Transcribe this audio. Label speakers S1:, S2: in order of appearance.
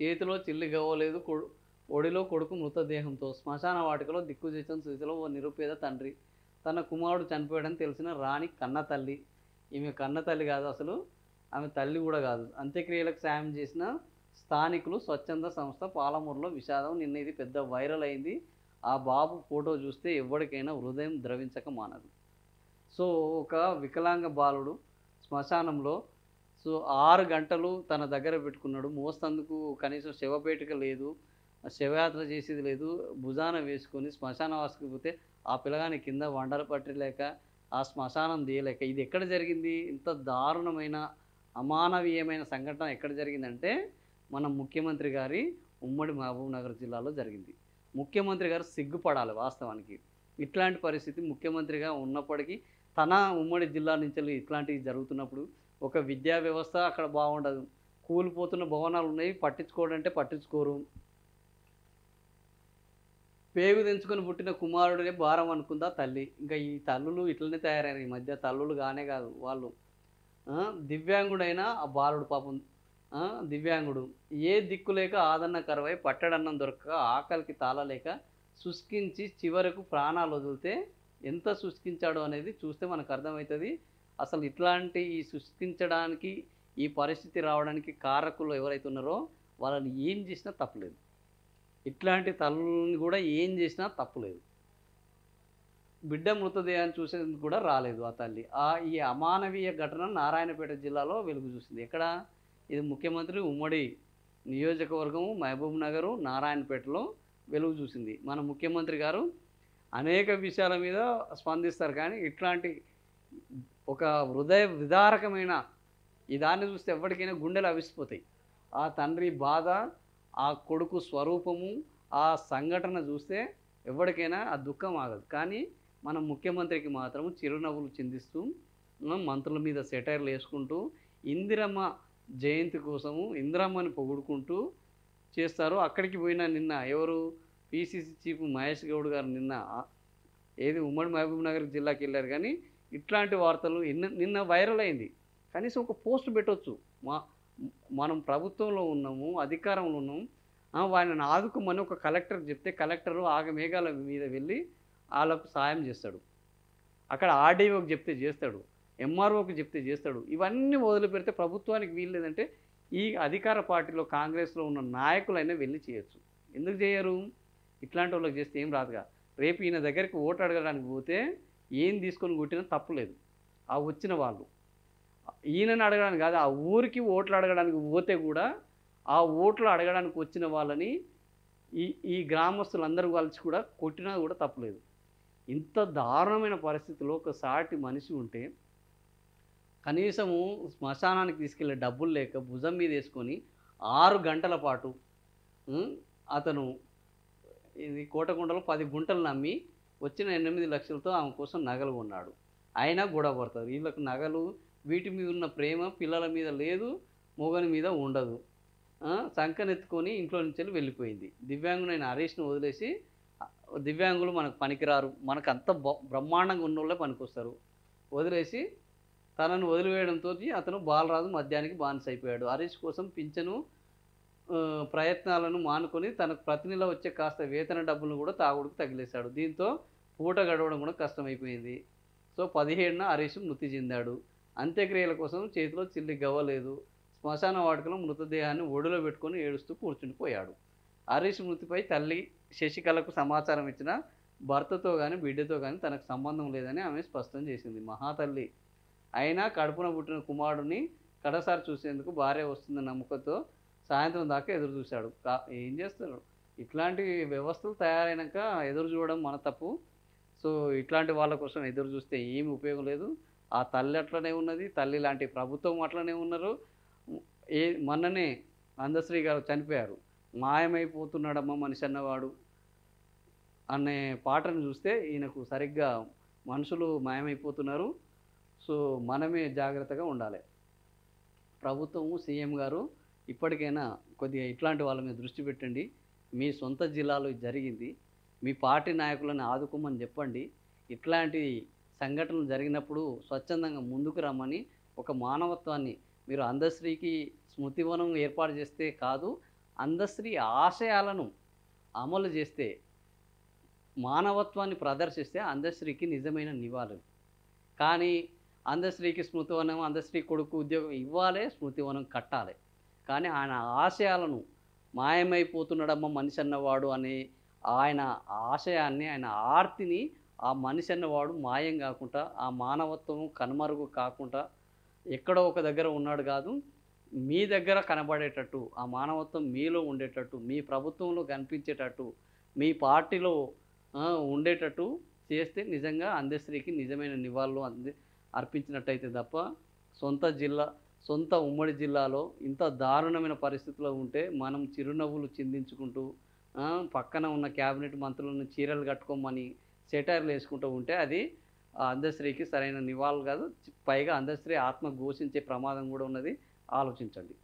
S1: చేతిలో చిల్లి గవ్వలేదు, ఒడిలో కొడుకు మృతదేహంతో శ్మశాన వాటికలో దిక్కుచేసిన స్థితిలో ఓ నిరుపేద తండ్రి. తన కుమారుడు చనిపోయాడని తెలిసిన రాణి కన్న తల్లి. ఈమె కన్న తల్లి కాదు అసలు, ఆమె తల్లి కూడా కాదు. అంత్యక్రియలకు సాయం చేసిన స్థానికులు, స్వచ్ఛంద సంస్థ పాలమూరులో విషాదం. నిన్న ఇది పెద్ద వైరల్ అయింది. ఆ బాబు ఫోటో చూస్తే ఎవరికైనా హృదయం ద్రవించక మానదు. సో ఒక వికలాంగ బాలుడు శ్మశానంలో 6 గంటలు తన దగ్గర పెట్టుకున్నాడు. మోస్తందుకు కనీసం శవపేటిక లేదు, శవయాత్ర చేసేది లేదు. భుజాన వేసుకొని శ్మశానవాసుకి పోతే ఆ పిల్లగాని కింద వండలు పట్టలేక, ఆ శ్మశానం తీయలేక, ఇది ఎక్కడ జరిగింది? ఇంత దారుణమైన అమానవీయమైన సంఘటన ఎక్కడ జరిగిందంటే మన ముఖ్యమంత్రి గారి ఉమ్మడి మహబూబ్ నగర్ జిల్లాలో జరిగింది. ముఖ్యమంత్రి గారు సిగ్గుపడాలి వాస్తవానికి. ఇట్లాంటి పరిస్థితి ముఖ్యమంత్రిగా ఉన్నప్పటికీ తన ఉమ్మడి జిల్లా నుంచి ఇట్లాంటివి జరుగుతున్నప్పుడు ఒక విద్యా వ్యవస్థ అక్కడ బాగుండదు. కూలిపోతున్న భవనాలు ఉన్నాయి, పట్టించుకోవడంటే పట్టించుకోరు. పేగు తెంచుకొని పుట్టిన కుమారుడినే భారం అనుకుందా తల్లి. ఇంకా ఈ తల్లులు ఇట్లనే తయారయ్యారు ఈ మధ్య. తల్లులు కానే కాదు వాళ్ళు. దివ్యాంగుడైన ఆ బాలుడు పాపం, దివ్యాంగుడు ఏ దిక్కు లేక ఆదరణ కరువై పట్టడన్నం దొరకక ఆకలికి తాళలేక శుష్కించి చివరకు ప్రాణాలు వదిలితే ఎంత శుష్కించాడు అనేది చూస్తే మనకు అర్థమవుతుంది. అసలు ఇట్లాంటి ఈ శుష్కించడానికి, ఈ పరిస్థితి రావడానికి కారకులు ఎవరైతే ఉన్నారో వాళ్ళని ఏం చేసినా తప్పులేదు. ఇట్లాంటి తల్లుని కూడా ఏం చేసినా తప్పులేదు. బిడ్డ మృతదేహాన్ని చూసేందుకు కూడా రాలేదు ఆ తల్లి. ఈ అమానవీయ ఘటన నారాయణపేట జిల్లాలో వెలుగు చూసింది. ఎక్కడ? ఇది ముఖ్యమంత్రి ఉమ్మడి నియోజకవర్గము మహబూబ్ నగరు నారాయణపేటలో వెలుగు చూసింది. మన ముఖ్యమంత్రి గారు అనేక విషయాల మీద స్పందిస్తారు, కానీ ఇట్లాంటి ఒక హృదయ విదారకమైన ఈ దాన్ని చూస్తే ఎవరికైనా గుండెలు అవిసిపోతాయి. ఆ తండ్రి బాధ, ఆ కొడుకు స్వరూపము, ఆ సంఘటన చూస్తే ఎవరికైనా ఆ దుఃఖం ఆగదు. కానీ మన ముఖ్యమంత్రికి మాత్రం చిరునవ్వులు చిందిస్తూ, మంత్రుల మీద సెటైర్లు వేసుకుంటూ, ఇందిరమ్మ జయంతి కోసము ఇందిరమ్మని పొగుడుకుంటూ చేస్తారు. అక్కడికి పోయిన నిన్న ఎవరు పిసిసి చీఫ్ మహేష్ గౌడ్ గారు నిన్న ఏది ఉమ్మడి మహబూబ్ నగర్ జిల్లాకి వెళ్ళారు. కానీ ఇట్లాంటి వార్తలు నిన్న వైరల్ అయింది. కనీసం ఒక పోస్ట్ పెట్టవచ్చు. మనం ప్రభుత్వంలో ఉన్నాము, అధికారంలో ఉన్నాము, వాళ్ళని ఆదుకోమని ఒక కలెక్టర్ చెప్తే కలెక్టరు ఆగమేఘాల మీద వెళ్ళి వాళ్ళకు సాయం చేస్తాడు. అక్కడ ఆర్డీఓకి చెప్తే చేస్తాడు, ఎంఆర్ఓకి చెప్తే చేస్తాడు. ఇవన్నీ వదిలిపెడితే ప్రభుత్వానికి వీల్లేదంటే ఈ అధికార పార్టీలో కాంగ్రెస్లో ఉన్న నాయకులైనా వెళ్ళి చేయొచ్చు. ఎందుకు చేయరు? ఇట్లాంటి వాళ్ళకి చేస్తే ఏం రాదుగా. రేపు ఈయన దగ్గరికి ఓటు అడగడానికి పోతే ఏం తీసుకొని కొట్టినా తప్పులేదు. ఆ వచ్చిన వాళ్ళు ఈయనని అడగడానికి కాదు, ఆ ఊరికి ఓట్లు అడగడానికి పోతే కూడా ఆ ఓట్లు అడగడానికి వచ్చిన వాళ్ళని ఈ గ్రామస్తులందరూ కలిసి కూడా కొట్టినా కూడా తప్పులేదు. ఇంత దారుణమైన పరిస్థితిలో ఒక సాటి మనిషి ఉంటే కనీసము శ్మశానానికి తీసుకెళ్ళే డబ్బులు లేక భుజం మీద వేసుకొని 6 గంటల పాటు అతను ఇది కోటకొండలో 10 గుంటలు నమ్మి వచ్చిన 8 లక్షలతో ఆమె కోసం నగలు కొన్నాడు. అయినా గొడవ పడతారు. వీళ్ళకు నగలు, వీటి మీద ఉన్న ప్రేమ పిల్లల మీద లేదు, మొగని మీద ఉండదు. సంకనెత్తుకొని ఇంట్లో నుంచి వెళ్ళిపోయింది. దివ్యాంగునైన హరీష్ను వదిలేసి, దివ్యాంగులు మనకు పనికిరారు, మనకు అంత బ్రహ్మాండంగా ఉన్నోళ్ళే పనికొస్తారు, వదిలేసి తనను వదిలివేయడంతో అతను బాలరాజు మద్యానికి బానిస అయిపోయాడు. హరీష్ కోసం పింఛను ప్రయత్నాలను మానుకొని తనకు ప్రతి నెల వచ్చే కాస్త వేతన డబ్బులను కూడా తాగుడుకు తగిలేశాడు. దీంతో పూట గడవడం కూడా కష్టమైపోయింది. సో 17న హరీష్ మృతి చెందాడు. అంత్యక్రియల కోసం చేతిలో చిల్లి గవ్వలేదు. శ్మశాన వాటికలో మృతదేహాన్ని ఒడిలో పెట్టుకొని ఏడుస్తూ కూర్చుండిపోయాడు. హరీష్ మృతిపై తల్లి శశికళకు సమాచారం ఇచ్చిన భర్తతో కానీ బిడ్డతో కానీ తనకు సంబంధం లేదని ఆమె స్పష్టం చేసింది. మహాతల్లి అయినా కడుపున పుట్టిన కుమారుడిని కడసారి చూసేందుకు భార్య వస్తుందన్న నమ్మకంతో సాయంత్రం దాకా ఎదురు చూశాడు. ఏం చేస్తారు? ఇట్లాంటి వ్యవస్థలు తయారైనాక ఎదురు చూడడం మన తప్పు. సో ఇట్లాంటి వాళ్ళ కోసం ఎదురు చూస్తే ఏమి ఉపయోగం లేదు. ఆ తల్లి అట్లనే ఉన్నది, తల్లి లాంటి ప్రభుత్వం అట్లనే ఉన్నారు. మొన్ననే అందశ్రీ గారు చనిపోయారు. మాయమైపోతున్నాడమ్మ మనిషి అన్నవాడు అనే పాటను చూస్తే ఈయనకు సరిగ్గా మనుషులు మాయమైపోతున్నారు. సో మనమే జాగ్రత్తగా ఉండాలి. ప్రభుత్వము, సీఎం గారు ఇప్పటికైనా కొద్దిగా ఇట్లాంటి వాళ్ళ మీద దృష్టి పెట్టండి. మీ సొంత జిల్లాలో జరిగింది, మీ పార్టీ నాయకులను ఆదుకోమని చెప్పండి. ఇట్లాంటి సంఘటనలు జరిగినప్పుడు స్వచ్ఛందంగా ముందుకు రమ్మని, ఒక మానవత్వాన్ని మీరు అందశ్రీకి స్మృతివనం ఏర్పాటు చేస్తే కాదు, అందశ్రీ ఆశయాలను అమలు చేస్తే, మానవత్వాన్ని ప్రదర్శిస్తే అందశ్రీకి నిజమైన నివాళులు. కానీ అందశ్రీకి స్మృతివనం, అందశ్రీ కొడుకు ఉద్యోగం ఇవ్వాలే, స్మృతివనం కట్టాలి. కానీ ఆయన ఆశయాలను మాయమైపోతున్నాడమ్మ మనిషి అన్నవాడు అనే ఆయన ఆశయాన్ని, ఆయన ఆర్తిని ఆ మనిషి అన్నవాడు మాయం కాకుండా, ఆ మానవత్వం కనుమరుగు కాకుండా ఎక్కడో ఒక దగ్గర ఉన్నాడు కాదు, మీ దగ్గర కనబడేటట్టు, ఆ మానవత్వం మీలో ఉండేటట్టు, మీ ప్రభుత్వంలో కనిపించేటట్టు, మీ పార్టీలో ఉండేటట్టు చేస్తే నిజంగా అందశ్రీకి నిజమైన నివాళులు అర్పించినట్టయితే తప్ప, సొంత ఉమ్మడి జిల్లాలో ఇంత దారుణమైన పరిస్థితిలో ఉంటే మనం చిరునవ్వులు చిందించుకుంటూ పక్కన ఉన్న క్యాబినెట్ మంత్రులను చీరలు కట్టుకోమని సెటైర్లు వేసుకుంటూ ఉంటే అది అందశ్రీకి సరైన నివాళులు కాదు. పైగా అందశ్రీ ఆత్మ ఘోషించే ప్రమాదం కూడా ఉన్నది. ఆలోచించండి.